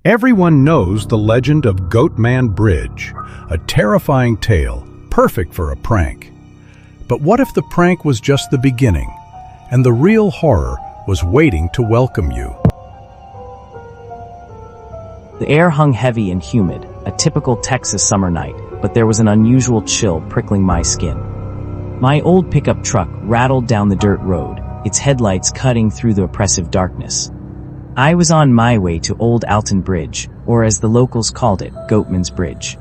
Everyone knows the legend of Goatman Bridge, a terrifying tale, perfect for a prank. But what if the prank was just the beginning, and the real horror was waiting to welcome you? The air hung heavy and humid, a typical Texas summer night, but there was an unusual chill prickling my skin. My old pickup truck rattled down the dirt road, its headlights cutting through the oppressive darkness. I was on my way to Old Alton Bridge, or as the locals called it, Goatman's Bridge.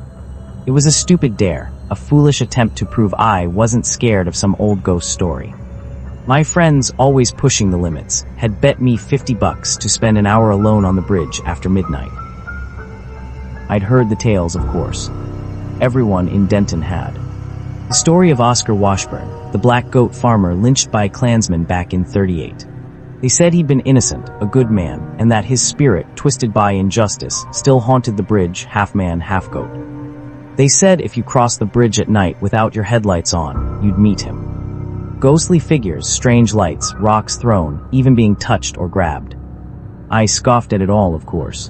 It was a stupid dare, a foolish attempt to prove I wasn't scared of some old ghost story. My friends, always pushing the limits, had bet me $50 to spend an hour alone on the bridge after midnight. I'd heard the tales, of course. Everyone in Denton had. The story of Oscar Washburn, the black goat farmer lynched by Klansmen back in '38. They said he'd been innocent, a good man, and that his spirit, twisted by injustice, still haunted the bridge, half man, half goat. They said if you crossed the bridge at night without your headlights on, you'd meet him. Ghostly figures, strange lights, rocks thrown, even being touched or grabbed. I scoffed at it all, of course.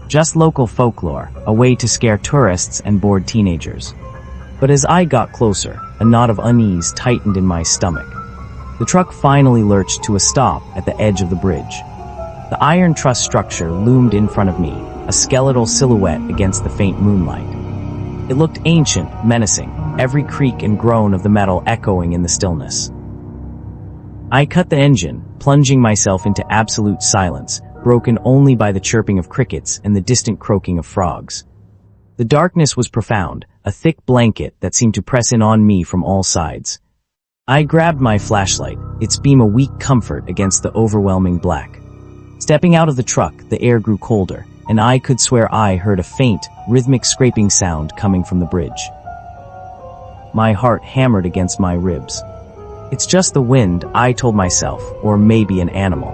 Just local folklore, a way to scare tourists and bored teenagers. But as I got closer, a knot of unease tightened in my stomach. The truck finally lurched to a stop at the edge of the bridge. The iron truss structure loomed in front of me, a skeletal silhouette against the faint moonlight. It looked ancient, menacing, every creak and groan of the metal echoing in the stillness. I cut the engine, plunging myself into absolute silence, broken only by the chirping of crickets and the distant croaking of frogs. The darkness was profound, a thick blanket that seemed to press in on me from all sides. I grabbed my flashlight, its beam a weak comfort against the overwhelming black. Stepping out of the truck, the air grew colder, and I could swear I heard a faint, rhythmic scraping sound coming from the bridge. My heart hammered against my ribs. It's just the wind, I told myself, or maybe an animal.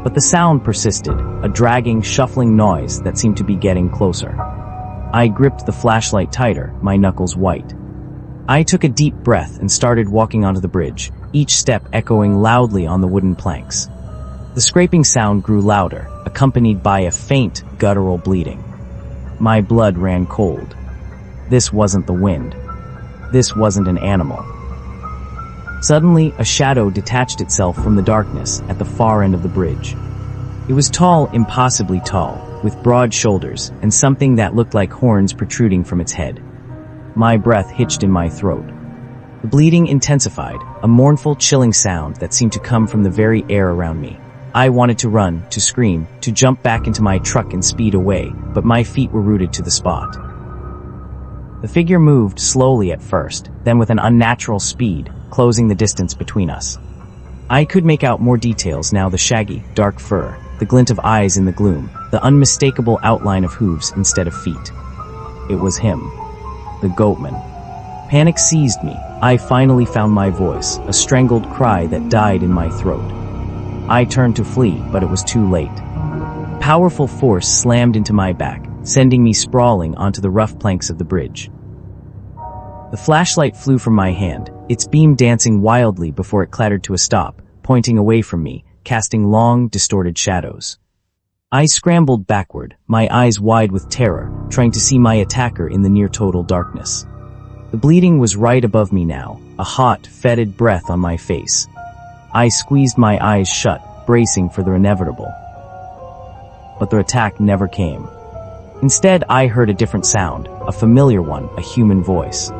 But the sound persisted, a dragging, shuffling noise that seemed to be getting closer. I gripped the flashlight tighter, my knuckles white. I took a deep breath and started walking onto the bridge, each step echoing loudly on the wooden planks. The scraping sound grew louder, accompanied by a faint, guttural bleating. My blood ran cold. This wasn't the wind. This wasn't an animal. Suddenly, a shadow detached itself from the darkness at the far end of the bridge. It was tall, impossibly tall, with broad shoulders and something that looked like horns protruding from its head. My breath hitched in my throat. The bleeding intensified, a mournful, chilling sound that seemed to come from the very air around me. I wanted to run, to scream, to jump back into my truck and speed away, but my feet were rooted to the spot. The figure moved slowly at first, then with an unnatural speed, closing the distance between us. I could make out more details now: the shaggy, dark fur, the glint of eyes in the gloom, the unmistakable outline of hooves instead of feet. It was him. The Goatman. Panic seized me. I finally found my voice, a strangled cry that died in my throat. I turned to flee, but it was too late. Powerful force slammed into my back, sending me sprawling onto the rough planks of the bridge. The flashlight flew from my hand, its beam dancing wildly before it clattered to a stop, pointing away from me, casting long, distorted shadows. I scrambled backward, my eyes wide with terror, trying to see my attacker in the near-total darkness. The bleeding was right above me now, a hot, fetid breath on my face. I squeezed my eyes shut, bracing for the inevitable. But the attack never came. Instead, I heard a different sound, a familiar one, a human voice.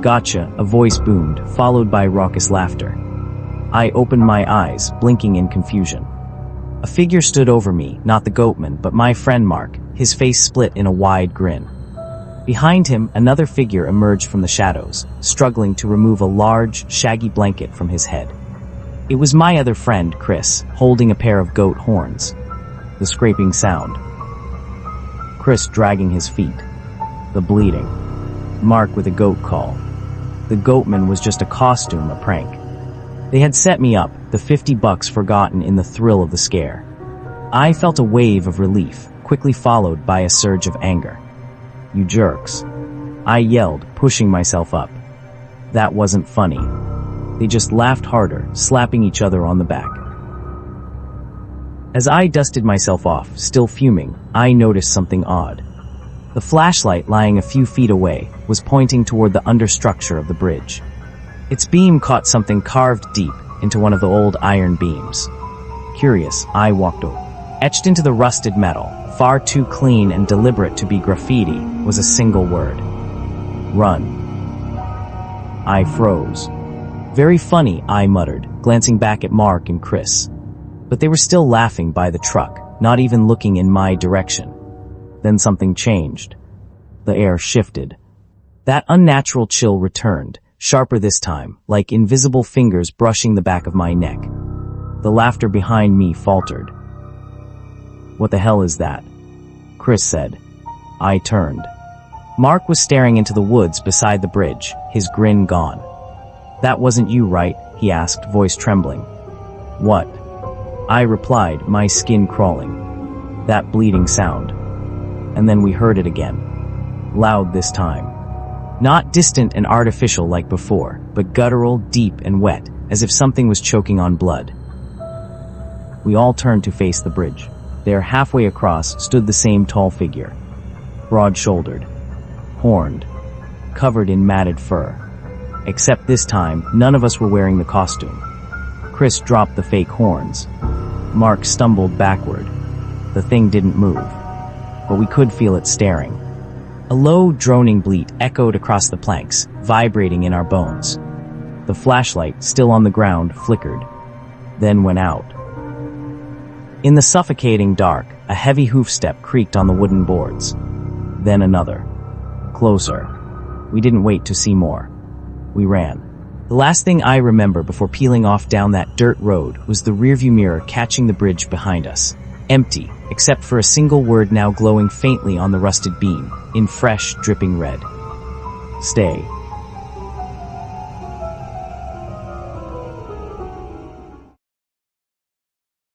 "Gotcha," a voice boomed, followed by raucous laughter. I opened my eyes, blinking in confusion. A figure stood over me, not the Goatman, but my friend Mark, his face split in a wide grin. Behind him, another figure emerged from the shadows, struggling to remove a large, shaggy blanket from his head. It was my other friend, Chris, holding a pair of goat horns. The scraping sound. Chris dragging his feet. The bleeding. Mark with a goat call. The Goatman was just a costume, a prank. They had set me up, the $50 forgotten in the thrill of the scare. I felt a wave of relief, quickly followed by a surge of anger. "You jerks." I yelled, pushing myself up. That wasn't funny. They just laughed harder, slapping each other on the back. As I dusted myself off, still fuming, I noticed something odd. The flashlight lying a few feet away was pointing toward the understructure of the bridge. Its beam caught something carved deep into one of the old iron beams. Curious, I walked over. Etched into the rusted metal, far too clean and deliberate to be graffiti, was a single word. Run. I froze. Very funny, I muttered, glancing back at Mark and Chris. But they were still laughing by the truck, not even looking in my direction. Then something changed. The air shifted. That unnatural chill returned, sharper this time, like invisible fingers brushing the back of my neck. The laughter behind me faltered. "What the hell is that?" Chris said. I turned. Mark was staring into the woods beside the bridge, his grin gone. "That wasn't you, right?" he asked, voice trembling. "What?" I replied, my skin crawling. "That bleeding sound." And then we heard it again. Loud this time. Not distant and artificial like before, but guttural, deep, and wet, as if something was choking on blood. We all turned to face the bridge. There, halfway across, stood the same tall figure. Broad-shouldered, horned, covered in matted fur. Except this time, none of us were wearing the costume. Chris dropped the fake horns. Mark stumbled backward. The thing didn't move, but we could feel it staring. A low, droning bleat echoed across the planks, vibrating in our bones. The flashlight, still on the ground, flickered, then went out. In the suffocating dark, a heavy hoof step creaked on the wooden boards. Then another. Closer. We didn't wait to see more. We ran. The last thing I remember before peeling off down that dirt road was the rearview mirror catching the bridge behind us. Empty, except for a single word now glowing faintly on the rusted beam, in fresh, dripping red. Stay.